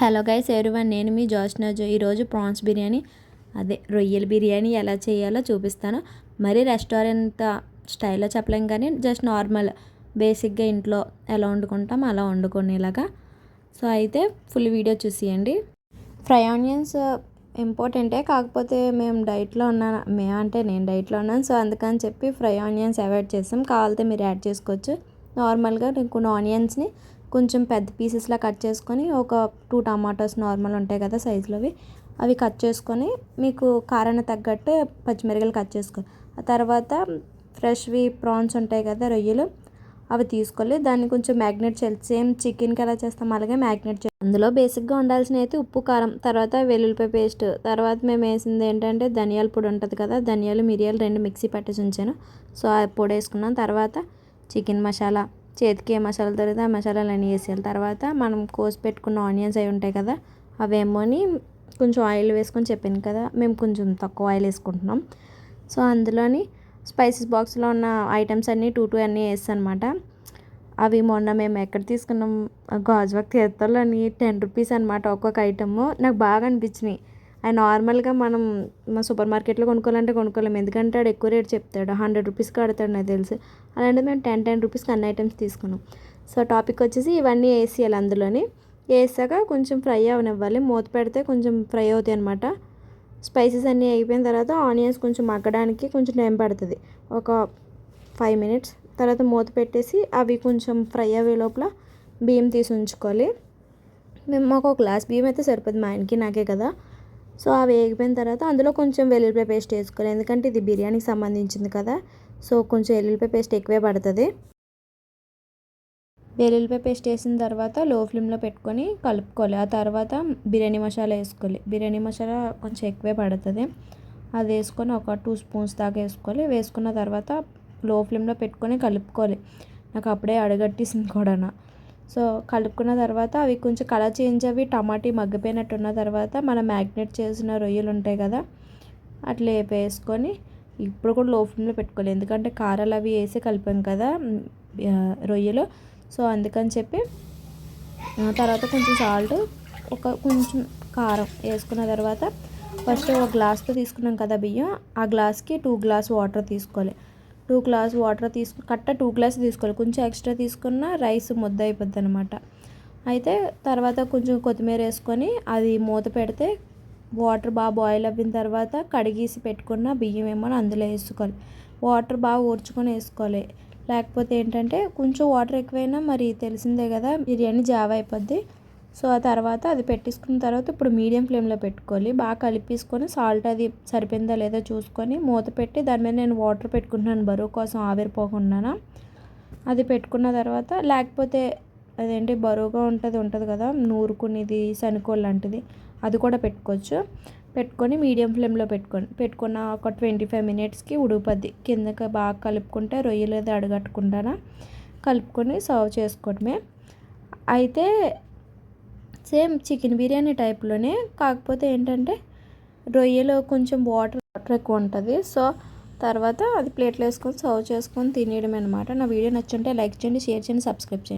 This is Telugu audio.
హలో గైస్ ఎవరీవన్, నేను మీ జోష్నా జో. ఈరోజు ప్రాన్స్ బిర్యానీ, అదే రొయ్యల బిర్యానీ ఎలా చేయాలో చూపిస్తాను. మరి రెస్టారెంట్ స్టైల్లో చెప్పలేం కానీ జస్ట్ నార్మల్ బేసిక్గా ఇంట్లో ఎలా వండుకుంటాం అలా వండుకునేలాగా. సో అయితే ఫుల్ వీడియో చూసేయండి. ఫ్రై ఆనియన్స్ ఇంపార్టెంటే, కాకపోతే నేను డైట్లో ఉన్నాను. సో అందుకని చెప్పి ఫ్రై ఆనియన్స్ అవాయిడ్ చేస్తాం. కావాలితే మీరు యాడ్ చేసుకోవచ్చు. నార్మల్గా నేను కొన్ని ఆనియన్స్ని కొంచెం పెద్ద పీసెస్లా కట్ చేసుకొని, ఒక 2 టమాటోస్ నార్మల్ ఉంటాయి కదా సైజులోవి, అవి కట్ చేసుకొని మీకు కారాన్ని తగ్గట్టు పచ్చిమిరపకాయలు కట్ చేసుకోవాలి. ఆ తర్వాత ఫ్రెష్వి ప్రాన్స్ ఉంటాయి కదా రొయ్యలు, అవి తీసుకోవాలి. దాన్ని కొంచెం మ్యాగ్నేట్ చేయాలి. సేమ్ చికెన్కి ఎలా చేస్తాం అలాగే మ్యాగ్నేట్ చేయాలి. అందులో బేసిక్గా ఉండాల్సినవి అయితే ఉప్పు, కారం, తర్వాత వెల్లుల్లిపాయ పేస్ట్, తర్వాత మేము వేసింది ఏంటంటే ధనియాల పొడి ఉంటుంది కదా, ధనియాలు మిరియాలు 2 మిక్సీ పట్టేసి ఉంచాను. సో ఆ పొడి వేసుకున్నాం. తర్వాత చికెన్ మసాలా, చేతికి ఏ మసాలా దొరికితే ఆ మసాలాలు అన్నీ వేసేయాలి. తర్వాత మనం కోసి పెట్టుకున్న ఆనియన్స్ అవి ఉంటాయి కదా, అవేమోని కొంచెం ఆయిల్ వేసుకొని చెప్పాను కదా, మేము కొంచెం తక్కువ ఆయిల్ వేసుకుంటున్నాం. సో అందులోని స్పైసెస్ బాక్స్లో ఉన్న ఐటమ్స్ అన్నీ 2 అన్నీ వేస్తాను అనమాట. అవి మొన్న మేము ఎక్కడ తీసుకున్నాం, గాజువాక తీర్థంలోని 10 రూపీస్ అనమాట ఒక్కొక్క ఐటమ్. నాకు బాగా అనిపించినాయి. అవి నార్మల్గా మనం మా సూపర్ మార్కెట్లో కొనుక్కోలేము, ఎందుకంటే ఆడు ఎక్కువ రేట్ చెప్తాడు. 100 రూపీస్కి ఆడతాడు నాకు తెలిసి. అలాంటిది మేము 10 రూపీస్కి అన్ని ఐటమ్స్ తీసుకున్నాం. సో టాపిక్ వచ్చేసి ఇవన్నీ వేసేయాలి. అందులోని వేసాక కొంచెం ఫ్రై అవనివ్వాలి. మూత పెడితే కొంచెం ఫ్రై అవుతాయి అనమాట. స్పైసెస్ అన్నీ అయిపోయిన తర్వాత ఆనియన్స్ కొంచెం మగ్గడానికి కొంచెం టైం పడుతుంది, ఒక 5 మినిట్స్. తర్వాత మూత పెట్టేసి అవి కొంచెం ఫ్రై అయ్యే లోపల బియ్యం తీసి ఉంచుకోవాలి. మాకు ఒక గ్లాస్ బియ్యం అయితే సరిపోతుంది, మా ఆయనకి నాకే కదా. సో అవి వేగిపోయిన తర్వాత అందులో కొంచెం వెల్లుల్లిపాయ పేస్ట్ వేసుకోవాలి, ఎందుకంటే ఇది బిర్యానీకి సంబంధించింది కదా. సో కొంచెం వెల్లుల్లిపాయ పేస్ట్ ఎక్కువే పడుతుంది. వెల్లుల్లిపాయ పేస్ట్ వేసిన తర్వాత లో ఫ్లేమ్లో పెట్టుకొని కలుపుకోవాలి. ఆ తర్వాత బిర్యానీ మసాలా వేసుకోవాలి. బిర్యానీ మసాలా కొంచెం ఎక్కువే పడుతుంది. అది వేసుకొని ఒక 2 స్పూన్స్ దాకా వేసుకోవాలి. వేసుకున్న తర్వాత లో ఫ్లేమ్లో పెట్టుకొని కలుపుకోవాలి. నాకు అప్పుడే అడుగట్టేసింది కూడా. సో కలుపుకున్న తర్వాత అవి కొంచెం కలర్ చేంజ్ అవి టమాటీ మగ్గిపోయినట్టు ఉన్న తర్వాత మనం మ్యాగ్నేట్ చేసిన రొయ్యలు ఉంటాయి కదా, అట్లా వేసుకొని ఇప్పుడు కూడా లో ఫ్లేమ్లో పెట్టుకోవాలి, ఎందుకంటే కారాలు అవి వేసి కలిపాం కదా రొయ్యలు. సో అందుకని చెప్పి తర్వాత కొంచెం సాల్ట్, కొంచెం కారం వేసుకున్న తర్వాత ఫస్ట్ ఒక గ్లాస్తో తీసుకున్నాం కదా బియ్యం, ఆ గ్లాస్కి 2 గ్లాస్ వాటర్ తీసుకోవాలి. 2 గ్లాస్ వాటర్ 2 గ్లాస్ తీసుకోవాలి. కొంచెం ఎక్స్ట్రా తీసుకున్న రైస్ ముద్ద అయిపోద్ది అనమాట. అయితే తర్వాత కొంచెం కొత్తిమీర వేసుకొని అది మూత పెడితే వాటర్ బాగా బాయిల్ అయిన తర్వాత కడిగేసి పెట్టుకున్న బియ్యం ఏమో అందులో వేసుకోవాలి. వాటర్ బాగా ఊర్చుకొని వేసుకోవాలి, లేకపోతే ఏంటంటే కొంచెం వాటర్ ఎక్కువైనా మరి తెలిసిందే కదా బిర్యానీ జావ అయిపోద్ది. సో ఆ తర్వాత అది పెట్టేసుకున్న తర్వాత ఇప్పుడు మీడియం ఫ్లేమ్లో పెట్టుకోవాలి. బాగా కలిపేసుకొని సాల్ట్ అది సరిపోయిందా లేదా చూసుకొని మూత పెట్టి దాని మీద నేను వాటర్ పెట్టుకుంటున్నాను బరువు కోసం, ఆవిరిపోకుండా. అది పెట్టుకున్న తర్వాత లేకపోతే అదేంటి బరువుగా ఉంటుంది కదా నూరుకునేది సనుకోల్ లాంటిది, అది కూడా పెట్టుకోవచ్చు. పెట్టుకొని మీడియం ఫ్లేమ్లో పెట్టుకున్న ఒక 25 మినిట్స్కి ఉడుకుపోద్ది. కిందకి బాగా కలుపుకుంటే రొయ్యలు అది అడగట్టుకుంటానా కలుపుకొని సర్వ్ చేసుకోవడమే. అయితే సేమ్ చికెన్ బిర్యానీ టైప్లోనే, కాకపోతే ఏంటంటే రొయ్యలో కొంచెం వాటర్ ఎక్కువ ఉంటుంది. సో తర్వాత అది ప్లేట్లో వేసుకొని సర్వ్ చేసుకొని తినేయడం అనమాట. నా వీడియో నచ్చుంటే లైక్ చేయండి, షేర్ చేయండి, సబ్స్క్రైబ్ చేయండి.